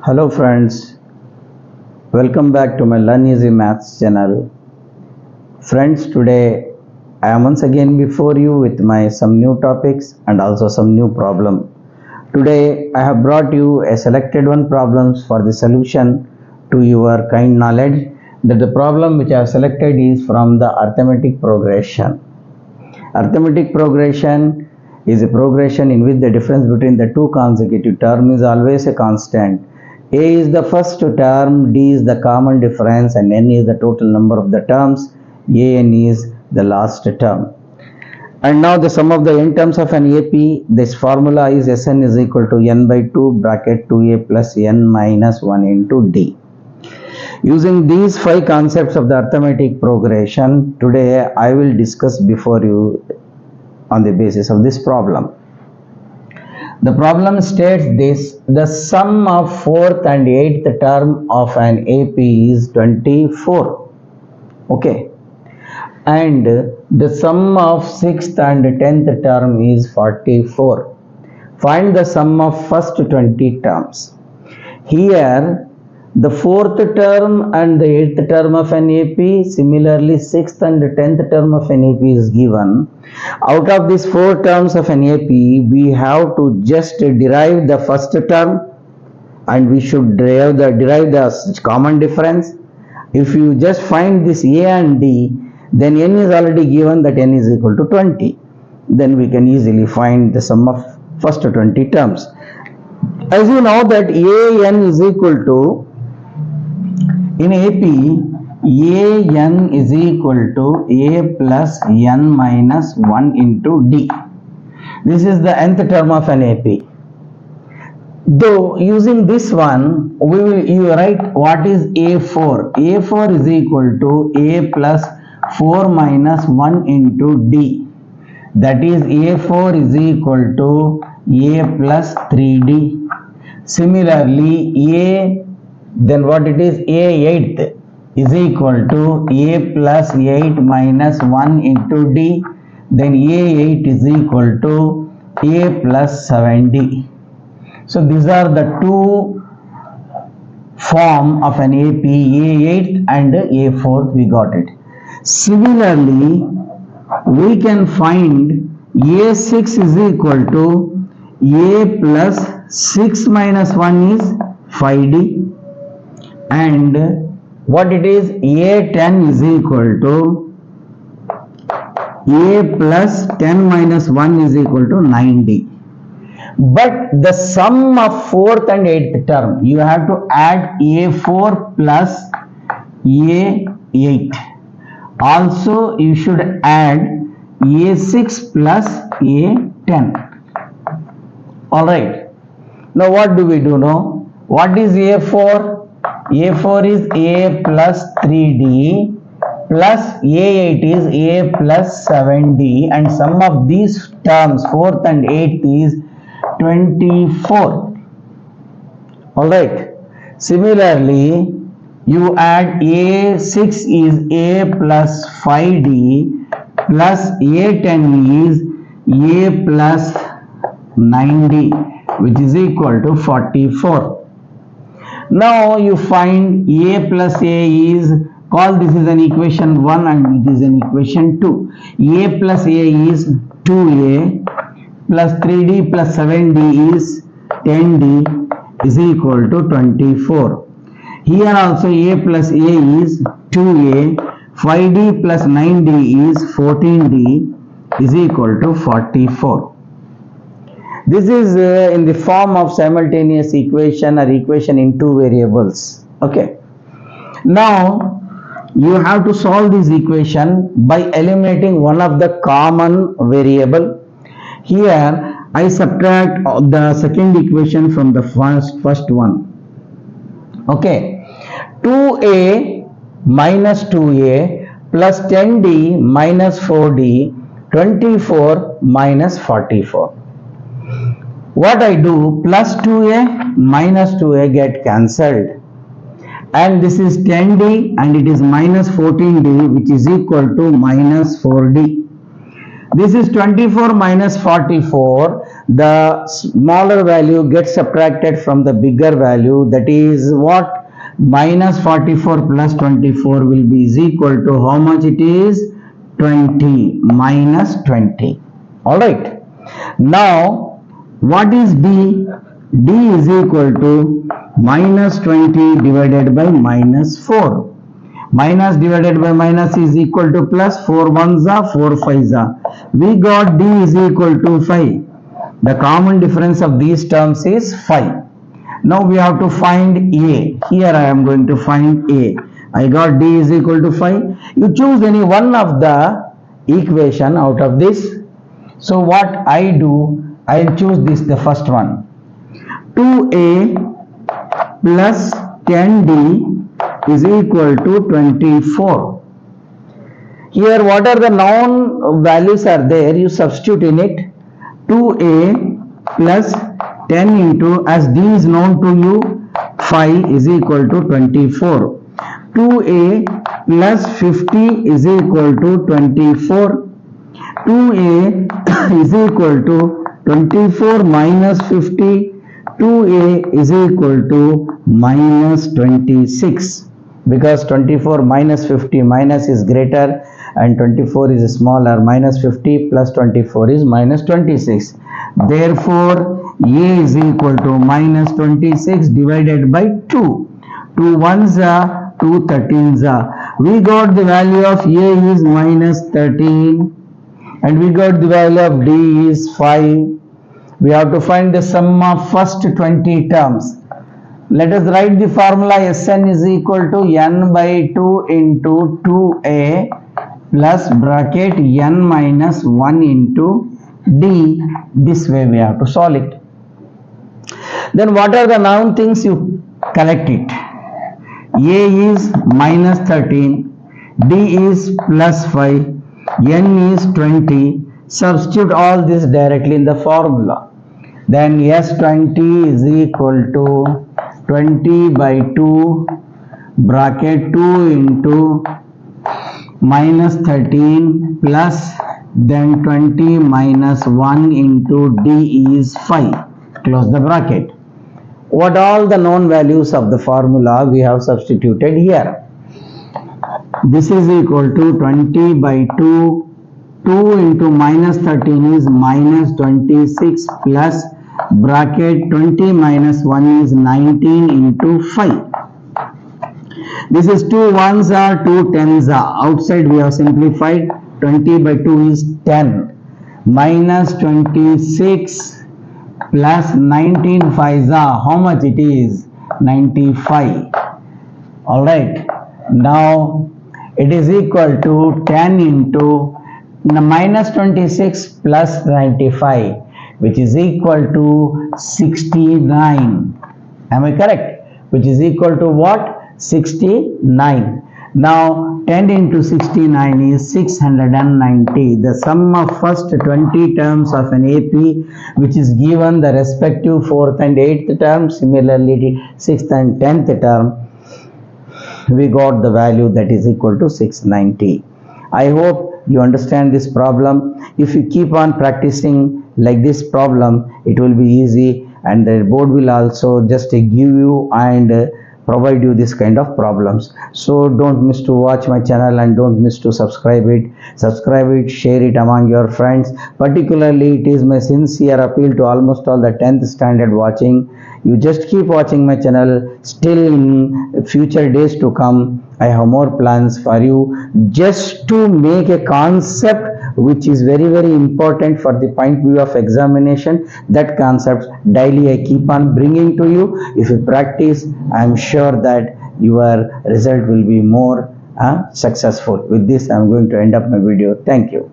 Hello friends, welcome back to my Learn Easy Maths channel. Friends, today I am once again before you with some new topics and also some new problem. Today I have brought you a selected one problems for the solution to your kind knowledge that the problem which I have selected is from the arithmetic progression. Arithmetic progression is a progression in which the difference between the two consecutive terms is always a constant. A is the first term, D is the common difference, and N is the total number of the terms. An is the last term. And now the sum of the n terms of an AP, this formula is Sn is equal to n by 2 bracket 2a plus n minus 1 into D. Using these 5 concepts of the arithmetic progression, today I will discuss before you on the basis of this problem. The problem states this: the sum of 4th and 8th term of an AP is 24. Okay. And the sum of 6th and 10th term is 44. Find the sum of first 20 terms. Here, the 4th term and the 8th term of an AP, similarly 6th and 10th term of an AP is given. Out of these 4 terms of an AP, we have to just derive the first term and we should derive the common difference. If you just find this A and D, then n is already given that n is equal to 20. Then we can easily find the sum of first 20 terms. As you know that an is equal to, in AP, an is equal to a plus n minus 1 into d. This is the nth term of an AP. Though using this one, you write what is A4. A4 is equal to a plus 4 minus 1 into d. That is A4 is equal to a plus 3d. Similarly, then what it is, A8 is equal to a plus 8 minus 1 into d. Then A8 is equal to a plus 7d. So these are the two form of an AP, A8 and A4, we got it. Similarly, we can find A6 is equal to a plus 6 minus 1 is 5d. And what it is, A10 is equal to a plus 10 minus 1 is equal to 9d. But the sum of 4th and 8th term, you have to add A4 plus A8. Also, you should add A6 plus A10. Alright. Now, what do we do now? What is A4? A4 is a plus 3d plus A8 is a plus 7d, and sum of these terms 4th and 8th is 24. Alright. Similarly, you add A6 is a plus 5d plus A10 is a plus 9d, which is equal to 44. Now you find a plus a is, call this is an equation 1 and it is an equation 2. A plus a is 2a plus 3d plus 7d is 10d is equal to 24. Here also a plus a is 2a, 5d plus 9d is 14d is equal to 44. This is in the form of simultaneous equation or equation in 2 variables. Okay. Now, you have to solve this equation by eliminating one of the common variable. Here, I subtract the second equation from the first one. Okay. 2a minus 2a plus 10d minus 4d, 24 minus 44. What I do, plus 2a minus 2a get cancelled, and this is 10d and it is minus 14d, which is equal to minus 4d. This is 24 minus 44. the smaller value gets subtracted from the bigger value, that is what? Minus 44 plus 24 will be is equal to how much it is? 20 minus 20. Alright. Now what is D? D is equal to minus 20 divided by minus 4. Minus divided by minus is equal to plus. 4 ones are 4 fives are. We got D is equal to 5. The common difference of these terms is 5. Now we have to find A. Here I am going to find A. I got D is equal to 5. You choose any one of the equation out of this. So what I do, I will choose this, the first one. 2A plus 10D is equal to 24. Here what are the known values are there, you substitute in it. 2A plus 10 into, as D is known to you, 5 is equal to 24. 2A plus 50 is equal to 24. 2A is equal to 24 minus 50. 2A is equal to minus 26, because 24 minus 50, minus is greater and 24 is smaller. Minus 50 plus 24 is minus 26. Therefore, A is equal to minus 26 divided by 2. 2 ones are 2 13s are. We got the value of A is minus 13 and we got the value of D is 5. We have to find the sum of first 20 terms. Let us write the formula. Sn is equal to n by 2 into 2a plus bracket n minus 1 into d. This way we have to solve it. Then what are the known things? You collect it. A is minus 13, D is plus 5, n is 20. Substitute all this directly in the formula. Then S20 is equal to 20 by 2 bracket 2 into minus 13 plus then 20 minus 1 into D is 5. Close the bracket. What all the known values of the formula we have substituted here. This is equal to 20 by 2. 2 into minus 13 is minus 26 plus bracket 20 minus 1 is 19 into 5. This is 2 ones are 2 tens are. Outside we have simplified. 20 by 2 is 10 minus 26 plus 19 fives are. How much it is? 95. Alright. Now it is equal to 10 into minus 26 plus 95, which is equal to 69. Am I correct? Which is equal to what? 69. Now 10 into 69 is 690. The sum of first 20 terms of an AP, which is given the respective 4th and 8th term, similarly 6th and 10th term, we got the value that is equal to 690. I hope you understand this problem. If you keep on practicing like this problem, it will be easy, and the board will also just give you and provide you this kind of problems. So don't miss to watch my channel and don't miss to subscribe it, share it among your friends. Particularly it is my sincere appeal to almost all the 10th standard watching. You just keep watching my channel. Still in future days to come, I have more plans for you, just to make a concept which is very, very important for the point of view of examination. That concept daily I keep on bringing to you. If you practice, I am sure that your result will be more successful. With this, I am going to end up my video. Thank you.